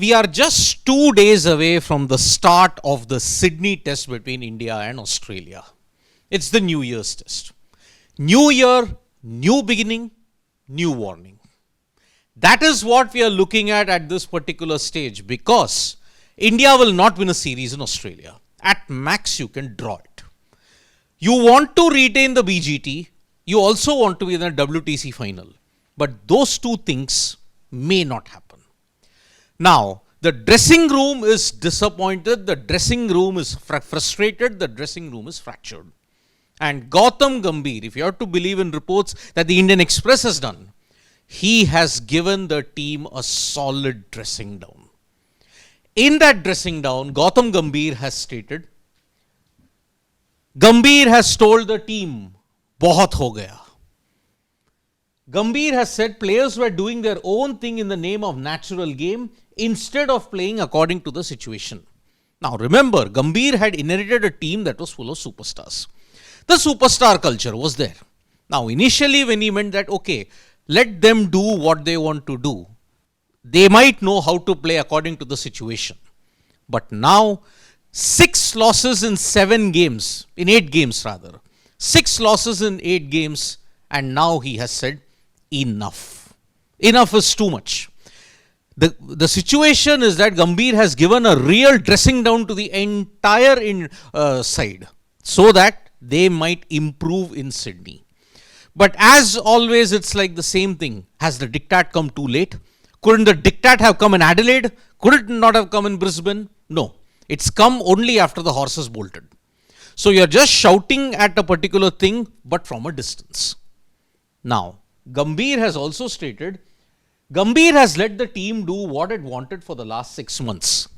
We are just 2 days away from the start of the Sydney test between India and Australia. It's the New Year's test. New year, new beginning, new warning. That is what we are looking at this particular stage, because India will not win a series in Australia. At max, you can draw it. You want to retain the BGT. You also want to be in the WTC final. But those two things may not happen. Now, the dressing room is disappointed, the dressing room is frustrated, the dressing room is fractured. And Gautam Gambhir, if you have to believe in reports that the Indian Express has done, he has given the team a solid dressing down. In that dressing down, Gautam Gambhir has stated, Gambhir has told the team, Bahut ho gaya. Gambhir has said players were doing their own thing in the name of natural game instead of playing according to the situation. Now remember, Gambhir had inherited a team that was full of superstars. The superstar culture was there. Now initially when he meant that, okay, let them do what they want to do, they might know how to play according to the situation. But now 6 losses in 7 games, in 8 games rather, 6 losses in 8 games, and now he has said, enough. Enough is too much. The situation is that Gambhir has given a real dressing down to the entire side so that they might improve in Sydney. But as always, it's like the same thing. Has the diktat come too late? Couldn't the diktat have come in Adelaide? Could it not have come in Brisbane? No. It's come only after the horses bolted. So you're just shouting at a particular thing, but from a distance. Now, Gambhir has also stated, Gambhir has let the team do what it wanted for the last 6 months.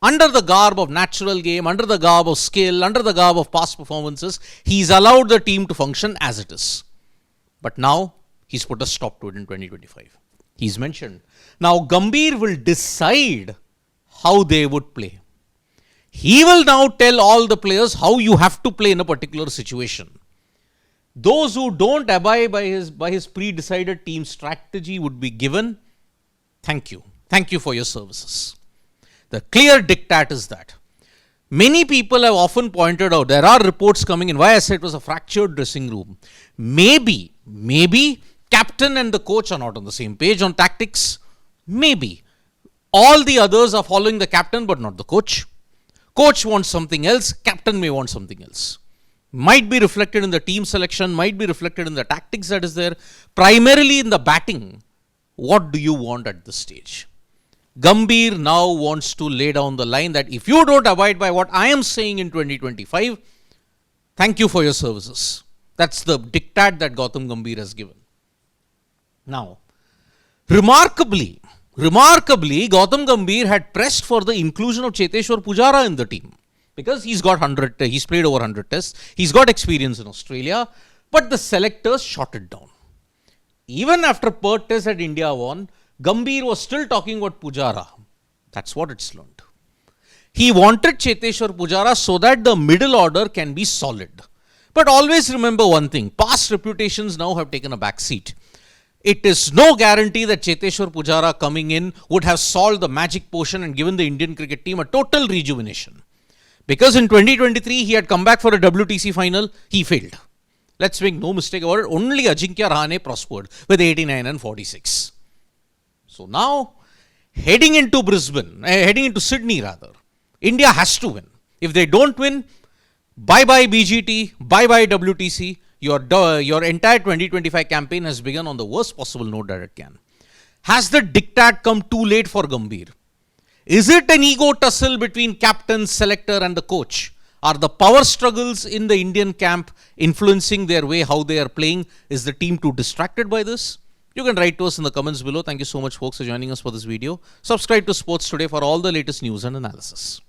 Under the garb of natural game, under the garb of skill, under the garb of past performances, he's allowed the team to function as it is. But now, he's put a stop to it in 2025. He's mentioned, now Gambhir will decide how they would play. He will now tell all the players how you have to play in a particular situation. Those who don't abide by his pre-decided team strategy would be given, thank you. Thank you for your services. The clear diktat is that. Many people have often pointed out, there are reports coming in, why I said it was a fractured dressing room. Maybe captain and the coach are not on the same page on tactics. Maybe. All the others are following the captain but not the coach. Coach wants something else, captain may want something else. Might be reflected in the team selection, might be reflected in the tactics that is there. Primarily in the batting, what do you want at this stage? Gambhir now wants to lay down the line that if you don't abide by what I am saying in 2025, thank you for your services. That's the diktat that Gautam Gambhir has given. Now, remarkably, Gautam Gambhir had pressed for the inclusion of Cheteshwar Pujara in the team. Because he's played over 100 tests, he's got experience in Australia, but the selectors shot it down. Even after Perth test that India won, Gambhir was still talking about Pujara. That's what it's learned. He wanted Cheteshwar Pujara so that the middle order can be solid. But always remember one thing, past reputations now have taken a back seat. It is no guarantee that Cheteshwar Pujara coming in would have solved the magic potion and given the Indian cricket team a total rejuvenation. Because in 2023, he had come back for a WTC final, he failed. Let's make no mistake about it, only Ajinkya Rahane prospered with 89 and 46. So now, heading into Sydney rather, India has to win. If they don't win, bye-bye BGT, bye-bye WTC, your entire 2025 campaign has begun on the worst possible note that it can. Has the diktat come too late for Gambhir? Is it an ego tussle between captain, selector and the coach? Are the power struggles in the Indian camp influencing their way, how they are playing? Is the team too distracted by this? You can write to us in the comments below. Thank you so much folks for joining us for this video. Subscribe to Sports Today for all the latest news and analysis.